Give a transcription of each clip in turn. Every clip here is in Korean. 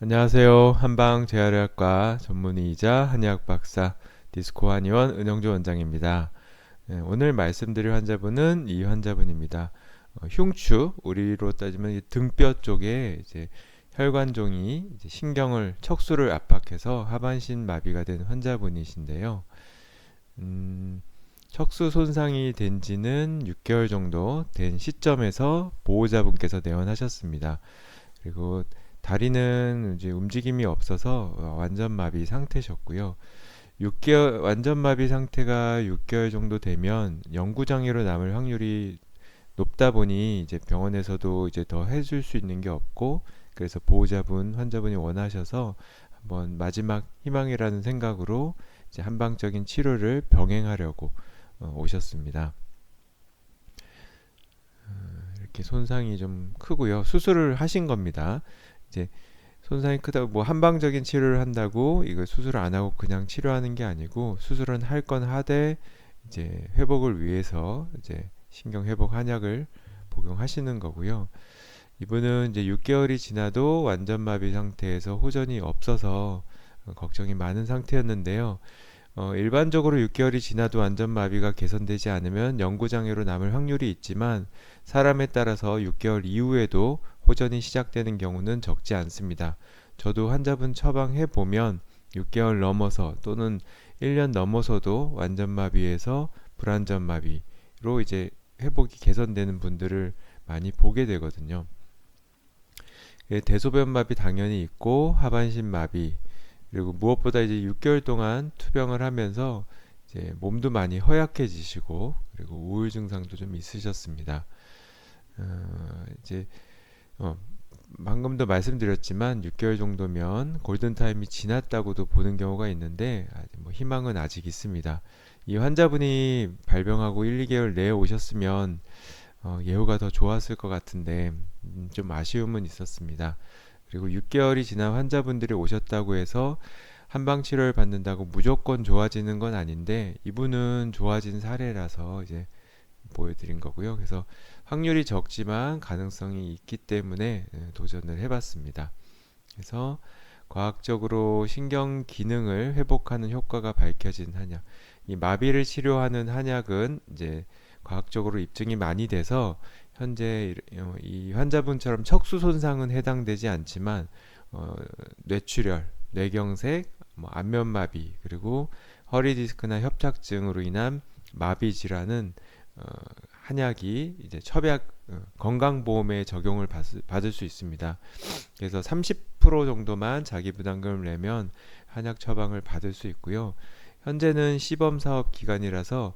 안녕하세요. 한방재활의학과 전문의이자 한의학 박사 디스코 한의원 은영조 원장입니다. 네, 오늘 말씀드릴 환자분은 이 환자분입니다. 흉추, 우리로 따지면 이 등뼈 쪽에 이제 혈관종이 이제 신경을 척수를 압박해서 하반신 마비가 된 환자분이신데요. 척수 손상이 된 지는 6개월 정도 된 시점에서 보호자분께서 내원하셨습니다. 그리고 다리는 이제 움직임이 없어서 완전 마비 상태셨고요. 6개월 완전 마비 상태가 6개월 정도 되면 영구 장애로 남을 확률이 높다 보니 이제 병원에서도 이제 더 해줄 수 있는 게 없고, 그래서 보호자분 환자분이 원하셔서 한번 마지막 희망이라는 생각으로 이제 한방적인 치료를 병행하려고 오셨습니다. 이렇게 손상이 좀 크고요. 수술을 하신 겁니다. 이제 손상이 크다고 뭐 한방적인 치료를 한다고 이거 수술을 안 하고 그냥 치료하는 게 아니고, 수술은 할 건 하되 이제 회복을 위해서 이제 신경 회복 한약을 복용하시는 거고요. 이분은 이제 6개월이 지나도 완전 마비 상태에서 호전이 없어서 걱정이 많은 상태였는데요. 일반적으로 6개월이 지나도 완전 마비가 개선되지 않으면 영구 장애로 남을 확률이 있지만, 사람에 따라서 6개월 이후에도 호전이 시작되는 경우는 적지 않습니다. 저도 환자분 처방해 보면 6개월 넘어서 또는 1년 넘어서도 완전 마비에서 불완전 마비로 이제 회복이 개선되는 분들을 많이 보게 되거든요. 대소변 마비 당연히 있고 하반신 마비, 그리고 무엇보다 이제 6개월 동안 투병을 하면서 이제 몸도 많이 허약해지시고, 그리고 우울 증상도 좀 있으셨습니다. 이제 방금도 말씀드렸지만 6개월 정도면 골든타임이 지났다고도 보는 경우가 있는데, 뭐 희망은 아직 있습니다. 이 환자분이 발병하고 1, 2개월 내에 오셨으면 예후가 더 좋았을 것 같은데 좀 아쉬움은 있었습니다. 그리고 6개월이 지난 환자분들이 오셨다고 해서 한방치료를 받는다고 무조건 좋아지는 건 아닌데, 이분은 좋아진 사례라서 이제 보여드린 거고요. 그래서 확률이 적지만 가능성이 있기 때문에 도전을 해봤습니다. 그래서 과학적으로 신경 기능을 회복하는 효과가 밝혀진 한약, 이 마비를 치료하는 한약은 이제 과학적으로 입증이 많이 돼서 현재 이 환자분처럼 척수 손상은 해당되지 않지만 뇌출혈, 뇌경색, 뭐 안면마비, 그리고 허리 디스크나 협착증으로 인한 마비 질환은 한약이 이제 첩약 건강보험에 적용을 받을 수 있습니다. 그래서 30% 정도만 자기 부담금을 내면 한약 처방을 받을 수 있고요. 현재는 시범 사업 기간이라서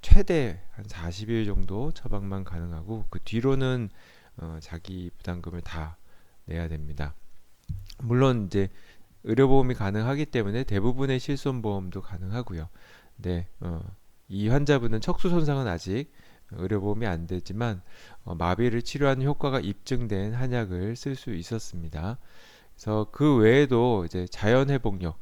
최대 한 40일 정도 처방만 가능하고, 그 뒤로는 자기 부담금을 다 내야 됩니다. 물론 이제 의료보험이 가능하기 때문에 대부분의 실손보험도 가능하고요. 네, 이 환자분은 척수 손상은 아직 의료보험이 안 되지만 마비를 치료하는 효과가 입증된 한약을 쓸 수 있었습니다. 그래서 그 외에도 이제 자연 회복력,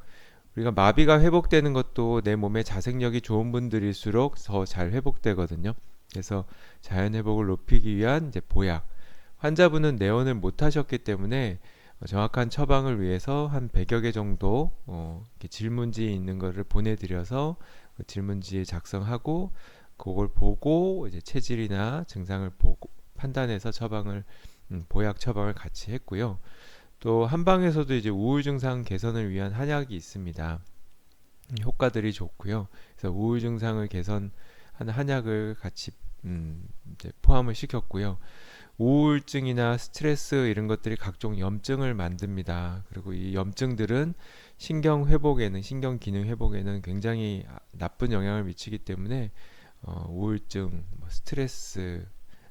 우리가 마비가 회복되는 것도 내 몸에 자생력이 좋은 분들일수록 더 잘 회복되거든요. 그래서 자연 회복을 높이기 위한 이제 보약, 환자분은 내원을 못 하셨기 때문에 정확한 처방을 위해서 한 100여 개 정도 이렇게 질문지 있는 거를 보내드려서 그 질문지에 작성하고 그걸 보고 이제 체질이나 증상을 보고 판단해서 처방을 보약 처방을 같이 했고요. 또 한방에서도 이제 우울 증상 개선을 위한 한약이 있습니다. 효과들이 좋고요. 그래서 우울 증상을 개선하는 한약을 같이 이제 포함을 시켰고요. 우울증이나 스트레스 이런 것들이 각종 염증을 만듭니다. 그리고 이 염증들은 신경 회복에는, 신경 기능 회복에는 굉장히 나쁜 영향을 미치기 때문에 우울증, 뭐 스트레스,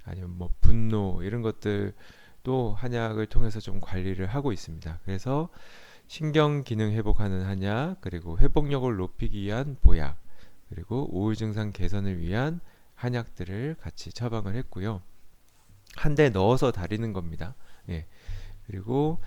아니면 뭐 분노 이런 것들도 한약을 통해서 좀 관리를 하고 있습니다. 그래서 신경 기능 회복하는 한약, 그리고 회복력을 높이기 위한 보약, 그리고 우울 증상 개선을 위한 한약들을 같이 처방을 했고요. 한 대 넣어서 다리는 겁니다. 예. 그리고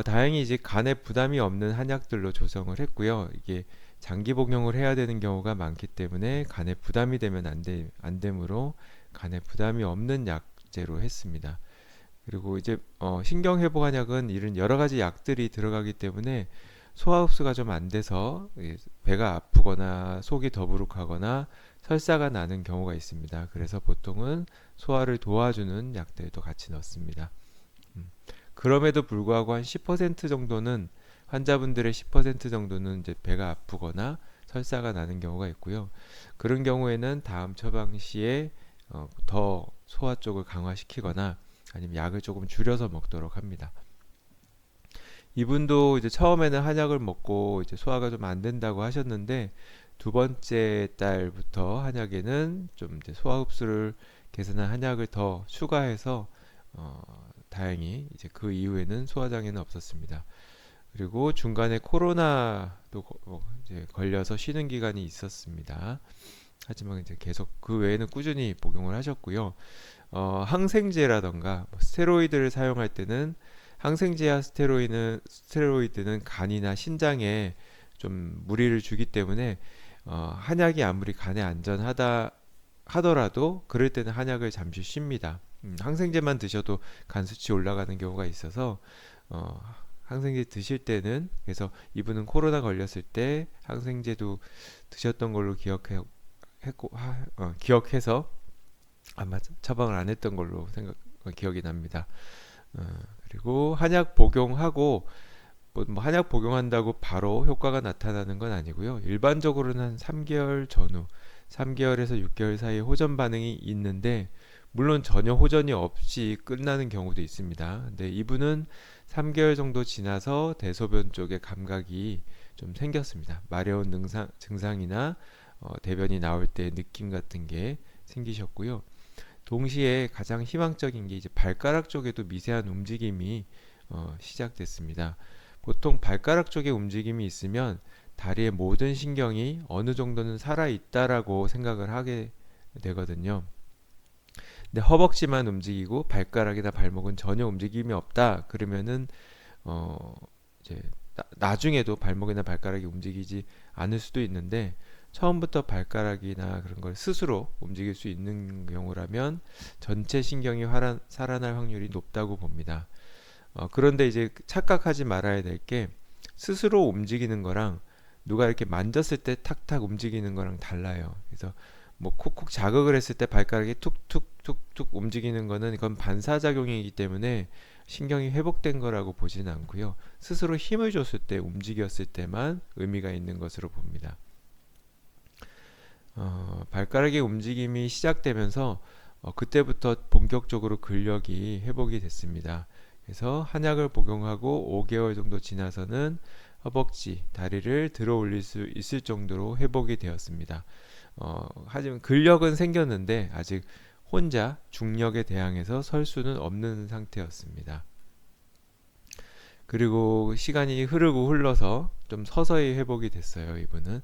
다행히 이제 간에 부담이 없는 한약들로 조성을 했고요. 이게 장기 복용을 해야 되는 경우가 많기 때문에 간에 부담이 되면 안 되므로 간에 부담이 없는 약제로 했습니다. 그리고 이제 신경 회복 한약은 이런 여러 가지 약들이 들어가기 때문에 소화 흡수가 좀 안 돼서 배가 아프거나 속이 더부룩하거나 설사가 나는 경우가 있습니다. 그래서 보통은 소화를 도와주는 약들도 같이 넣습니다. 음. 그럼에도 불구하고 한 10% 정도는 환자분들의 10% 정도는 이제 배가 아프거나 설사가 나는 경우가 있고요. 그런 경우에는 다음 처방 시에 더 소화 쪽을 강화시키거나 아니면 약을 조금 줄여서 먹도록 합니다. 이분도 이제 처음에는 한약을 먹고 이제 소화가 좀 안 된다고 하셨는데 두 번째 달부터 한약에는 좀 이제 소화 흡수를 개선한 한약을 더 추가해서 다행히 이제 그 이후에는 소화 장애는 없었습니다. 그리고 중간에 코로나도 이제 걸려서 쉬는 기간이 있었습니다. 하지만 이제 계속 그 외에는 꾸준히 복용을 하셨고요. 항생제라던가 뭐 스테로이드를 사용할 때는 항생제와 스테로이드는 간이나 신장에 좀 무리를 주기 때문에 한약이 아무리 간에 안전하다 하더라도 그럴 때는 한약을 잠시 쉽니다. 항생제만 드셔도 간 수치 올라가는 경우가 있어서 어, 항생제 드실 때는 그래서 이분은 코로나 걸렸을 때 항생제도 드셨던 걸로 기억해서 아마 처방을 안 했던 걸로 기억이 납니다. 어, 그리고 한약 복용하고 뭐 한약 복용한다고 바로 효과가 나타나는 건 아니고요. 일반적으로는 한 3개월 전후, 3개월에서 6개월 사이에 호전 반응이 있는데 물론 전혀 호전이 없이 끝나는 경우도 있습니다. 근데 이분은 3개월 정도 지나서 대소변 쪽에 감각이 좀 생겼습니다. 마려운 증상이나 대변이 나올 때 느낌 같은 게 생기셨고요. 동시에 가장 희망적인 게 이제 발가락 쪽에도 미세한 움직임이 시작됐습니다. 보통 발가락 쪽에 움직임이 있으면 다리의 모든 신경이 어느 정도는 살아 있다라고 생각을 하게 되거든요. 근데 허벅지만 움직이고 발가락이나 발목은 전혀 움직임이 없다. 그러면은 어 이제 나중에도 발목이나 발가락이 움직이지 않을 수도 있는데 처음부터 발가락이나 그런 걸 스스로 움직일 수 있는 경우라면 전체 신경이 살아날 확률이 높다고 봅니다. 그런데 이제 착각하지 말아야 될 게 스스로 움직이는 거랑 누가 이렇게 만졌을 때 탁탁 움직이는 거랑 달라요. 그래서 뭐 콕콕 자극을 했을 때 발가락이 툭툭툭툭 움직이는 거는 이건 반사작용이기 때문에 신경이 회복된 거라고 보지는 않고요. 스스로 힘을 줬을 때 움직였을 때만 의미가 있는 것으로 봅니다. 발가락의 움직임이 시작되면서 그때부터 본격적으로 근력이 회복이 됐습니다. 그래서 한약을 복용하고 5개월 정도 지나서는 허벅지, 다리를 들어 올릴 수 있을 정도로 회복이 되었습니다. 하지만 근력은 생겼는데 아직 혼자 중력에 대항해서 설 수는 없는 상태였습니다. 그리고 시간이 흐르고 흘러서 좀 서서히 회복이 됐어요, 이분은.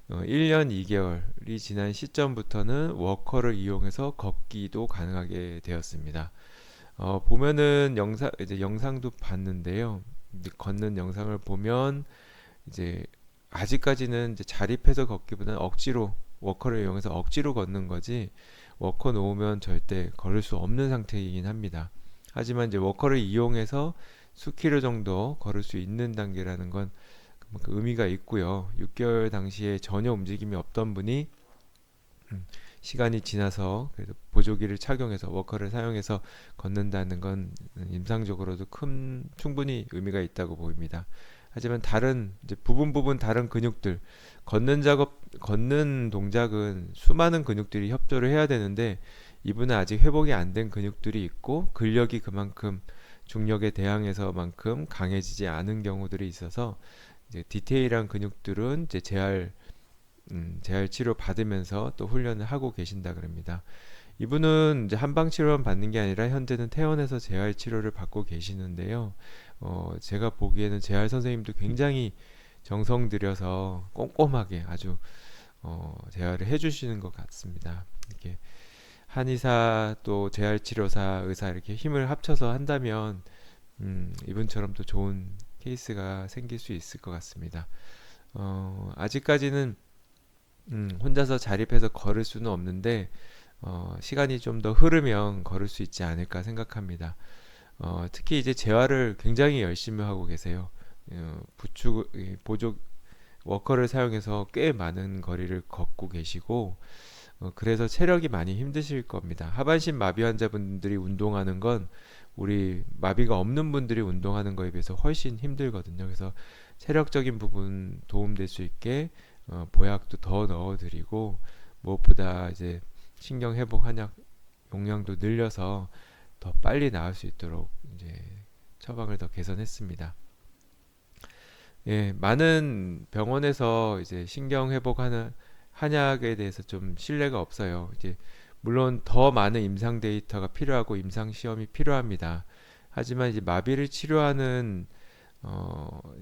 1년 2개월이 지난 시점부터는 워커를 이용해서 걷기도 가능하게 되었습니다. 보면은 이제 영상도 봤는데요. 걷는 영상을 보면 이제 아직까지는 이제 자립해서 걷기보다는 억지로 워커를 이용해서 억지로 걷는 거지 워커 놓으면 절대 걸을 수 없는 상태이긴 합니다. 하지만 이제 워커를 이용해서 수킬로 정도 걸을 수 있는 단계라는 건 그만큼 의미가 있고요. 6개월 당시에 전혀 움직임이 없던 분이 시간이 지나서 그래도 보조기를 착용해서 워커를 사용해서 걷는다는 건 임상적으로도 충분히 의미가 있다고 보입니다. 하지만 다른 이제 부분 다른 근육들 걷는 동작은 수많은 근육들이 협조를 해야 되는데 이분은 아직 회복이 안 된 근육들이 있고 근력이 그만큼 중력에 대항해서만큼 강해지지 않은 경우들이 있어서 이제 디테일한 근육들은 이제 재활 치료 받으면서 또 훈련을 하고 계신다 그럽니다. 이분은 이제 한방 치료만 받는 게 아니라 현재는 퇴원해서 재활 치료를 받고 계시는데요. 제가 보기에는 재활 선생님도 굉장히 정성 들여서 꼼꼼하게 아주 재활을 해주시는 것 같습니다. 이렇게 한의사 또 재활 치료사 의사 이렇게 힘을 합쳐서 한다면 이분처럼 또 좋은 케이스가 생길 수 있을 것 같습니다. 아직까지는 혼자서 자립해서 걸을 수는 없는데 시간이 좀 더 흐르면 걸을 수 있지 않을까 생각합니다. 특히 이제 재활을 굉장히 열심히 하고 계세요. 보조 워커를 사용해서 꽤 많은 거리를 걷고 계시고, 그래서 체력이 많이 힘드실 겁니다. 하반신 마비 환자분들이 운동하는 건 우리 마비가 없는 분들이 운동하는 거에 비해서 훨씬 힘들거든요. 그래서 체력적인 부분 도움될 수 있게 보약도 더 넣어드리고, 무엇보다 이제 신경 회복 한약 용량도 늘려서 더 빨리 나을 수 있도록 이제 처방을 더 개선했습니다. 예, 많은 병원에서 이제 신경 회복하는 한약에 대해서 좀 신뢰가 없어요. 이제 물론 더 많은 임상 데이터가 필요하고 임상 시험이 필요합니다. 하지만 이제 마비를 치료하는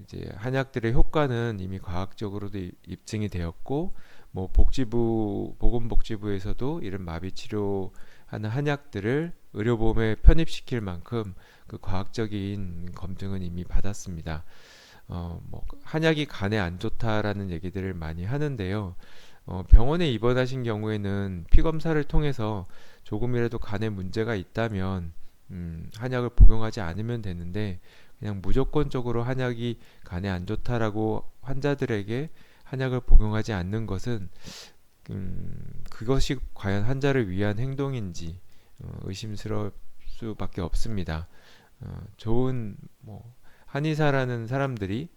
이제 한약들의 효과는 이미 과학적으로도 입증이 되었고, 뭐 보건복지부에서도 이런 마비 치료하는 한약들을 의료보험에 편입시킬 만큼 그 과학적인 검증은 이미 받았습니다. 뭐 한약이 간에 안 좋다라는 얘기들을 많이 하는데요. 병원에 입원하신 경우에는 피 검사를 통해서 조금이라도 간에 문제가 있다면 한약을 복용하지 않으면 되는데, 그냥 무조건적으로 한약이 간에 안 좋다라고 환자들에게 한약을 복용하지 않는 것은 그것이 과연 환자를 위한 행동인지 의심스러울 수밖에 없습니다. 좋은 뭐 한의사라는 사람들이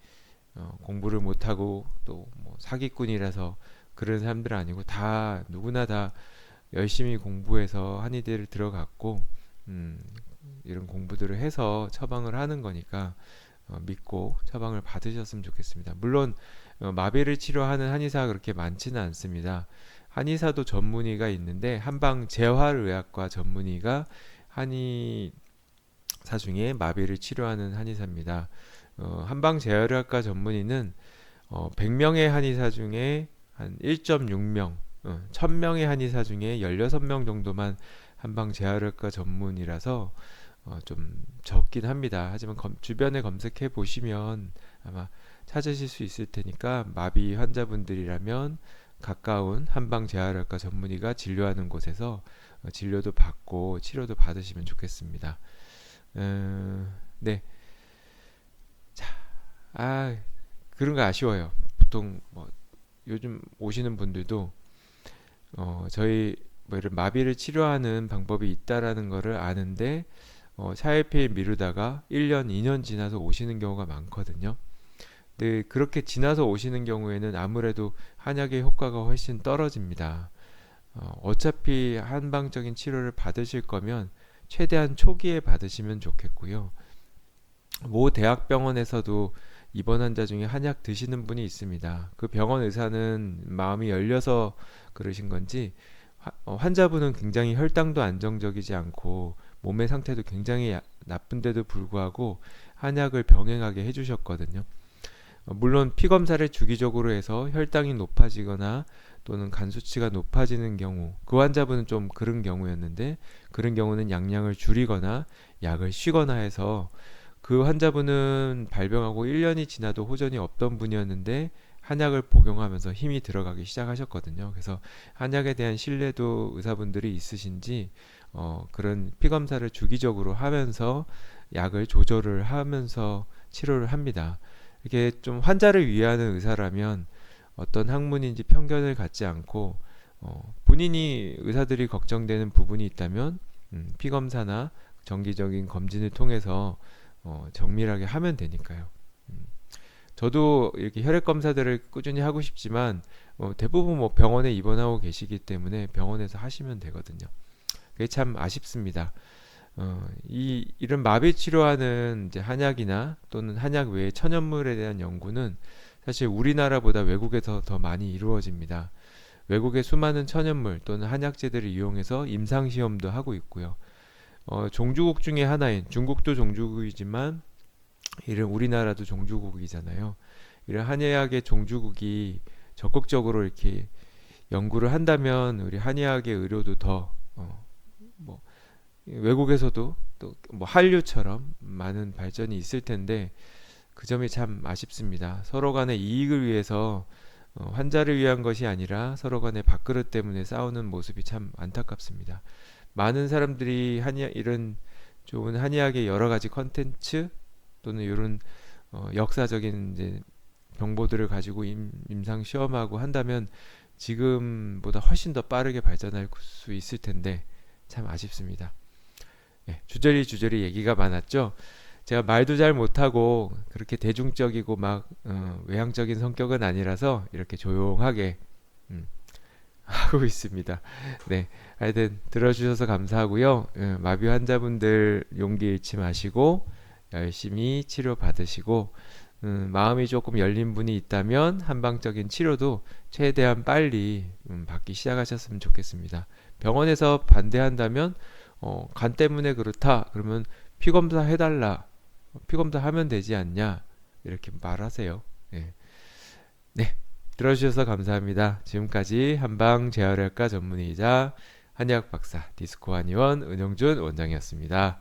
공부를 못하고 또뭐 사기꾼이라서 그런 사람들 아니고, 다 누구나 다 열심히 공부해서 한의대를 들어갔고 이런 공부들을 해서 처방을 하는 거니까 믿고 처방을 받으셨으면 좋겠습니다. 물론 마비를 치료하는 한의사가 그렇게 많지는 않습니다. 한의사도 전문의가 있는데 한방 재활의학과 전문의가 한의사 중에 마비를 치료하는 한의사입니다. 한방 재활의학과 전문의는 100명의 한의사 중에 한 1.6명, 1000명의 한의사 중에 16명 정도만 한방 재활의학과 전문이라서 좀 적긴 합니다. 하지만 주변에 검색해 보시면 아마 찾으실 수 있을 테니까, 마비 환자분들이라면 가까운 한방 재활의학과 전문의가 진료하는 곳에서 진료도 받고 치료도 받으시면 좋겠습니다. 네. 자, 그런 거 아쉬워요. 보통 뭐 요즘 오시는 분들도 저희 뭐 이런 마비를 치료하는 방법이 있다라는 거를 아는데 차일피일 미루다가 1년, 2년 지나서 오시는 경우가 많거든요. 근데 그렇게 지나서 오시는 경우에는 아무래도 한약의 효과가 훨씬 떨어집니다. 어차피 한방적인 치료를 받으실 거면 최대한 초기에 받으시면 좋겠고요. 모 대학병원에서도 입원 환자 중에 한약 드시는 분이 있습니다. 그 병원 의사는 마음이 열려서 그러신 건지 환자분은 굉장히 혈당도 안정적이지 않고 몸의 상태도 굉장히 나쁜데도 불구하고 한약을 병행하게 해주셨거든요. 물론 피검사를 주기적으로 해서 혈당이 높아지거나 또는 간 수치가 높아지는 경우, 그 환자분은 좀 그런 경우였는데, 그런 경우는 양량을 줄이거나 약을 쉬거나 해서 그 환자분은 발병하고 1년이 지나도 호전이 없던 분이었는데 한약을 복용하면서 힘이 들어가기 시작하셨거든요. 그래서 한약에 대한 신뢰도 의사분들이 있으신지 그런 피검사를 주기적으로 하면서 약을 조절을 하면서 치료를 합니다. 이게 좀 환자를 위하는 의사라면 어떤 학문인지 편견을 갖지 않고 본인이 의사들이 걱정되는 부분이 있다면 피검사나 정기적인 검진을 통해서 정밀하게 하면 되니까요. 저도 이렇게 혈액 검사들을 꾸준히 하고 싶지만 대부분 뭐 병원에 입원하고 계시기 때문에 병원에서 하시면 되거든요. 그게 참 아쉽습니다. 이런 마비 치료하는 이제 한약이나 또는 한약 외의 천연물에 대한 연구는 사실 우리나라보다 외국에서 더 많이 이루어집니다. 외국의 수많은 천연물 또는 한약재들을 이용해서 임상 시험도 하고 있고요. 종주국 중에 하나인 중국도 종주국이지만 이런 우리나라도 종주국이잖아요. 이런 한의학의 종주국이 적극적으로 이렇게 연구를 한다면 우리 한의학의 의료도 더 뭐 외국에서도 또 뭐 한류처럼 많은 발전이 있을 텐데, 그 점이 참 아쉽습니다. 서로 간의 이익을 위해서 환자를 위한 것이 아니라 서로 간의 밥그릇 때문에 싸우는 모습이 참 안타깝습니다. 많은 사람들이 한의학 이런 좋은 한의학의 여러 가지 컨텐츠 또는 이런 역사적인 이제 정보들을 가지고 임상 시험하고 한다면 지금보다 훨씬 더 빠르게 발전할 수 있을 텐데 참 아쉽습니다. 예, 주저리 얘기가 많았죠. 제가 말도 잘 못하고 그렇게 대중적이고 막 외향적인 성격은 아니라서 이렇게 조용하게 음, 하고 있습니다. 네, 하여튼 들어주셔서 감사하고요. 마비 환자분들 용기 잃지 마시고 열심히 치료 받으시고 마음이 조금 열린 분이 있다면 한방적인 치료도 최대한 빨리 받기 시작하셨으면 좋겠습니다. 병원에서 반대한다면 간 때문에 그렇다 그러면 피검사 해달라, 피검사 하면 되지 않냐 이렇게 말하세요. 네, 네, 들어주셔서 감사합니다. 지금까지 한방 재활의학과 전문의이자 한의학 박사 디스코 한의원 은영준 원장이었습니다.